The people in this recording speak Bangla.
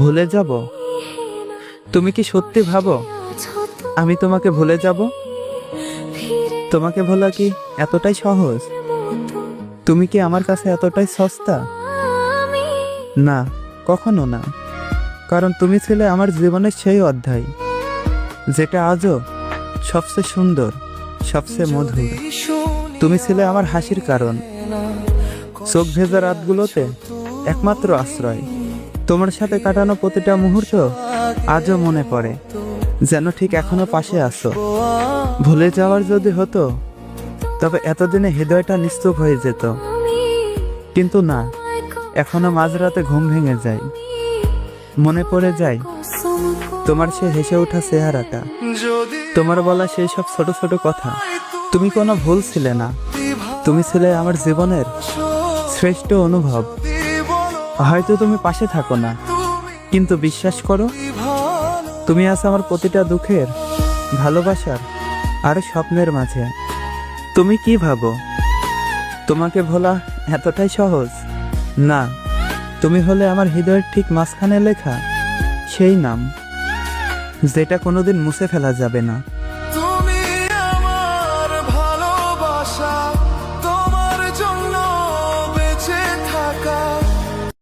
ভুলে যাব? তুমি কি সত্যি ভাবো আমি তোমাকে ভুলে যাব? তোমাকে ভোলা কি এতটাই সহজ? তুমি কি আমার কাছে এতটাই সস্তা? না, কখনো না। কারণ তুমি ছিলে আমার জীবনের সেই অধ্যায় যেটা আজও সবচেয়ে সুন্দর, সবচেয়ে মধুর। তুমি ছিলে আমার হাসির কারণ, চোখ ভেজা রাতগুলোতে একমাত্র আশ্রয়। তোমার সাথে কাটানো প্রতিটা মুহূর্ত আজও মনে পড়ে, যেন ঠিক এখনো পাশে আছো। ভুলে যাওয়ার যদি হতো তবে এতদিনে হৃদয়টা নিস্তুপ হয়ে যেত। কিন্তু না, এখনো মাঝরাতে ঘুম ভেঙে যায়, মনে পড়ে যায় তোমার সে হেসে ওঠা চেহারাটা, তোমার বলা সেই সব ছোট ছোট কথা। তুমি কোনো ভুল ছিলে না, তুমি ছিলে আমার জীবনের শ্রেষ্ঠ অনুভব। হয়তো তুমি পাশে থাকো না, কিন্তু বিশ্বাস করো, তুমি আছো আমার প্রতিটা দুঃখের, ভালোবাসার আর স্বপ্নের মাঝে। তুমি কি ভাবো তোমাকে ভোলা এতটাই সহজ? না, তুমি হলে আমার হৃদয়ের ঠিক মাঝখানে লেখা সেই নাম, যেটা কোনোদিন মুছে ফেলা যাবে না।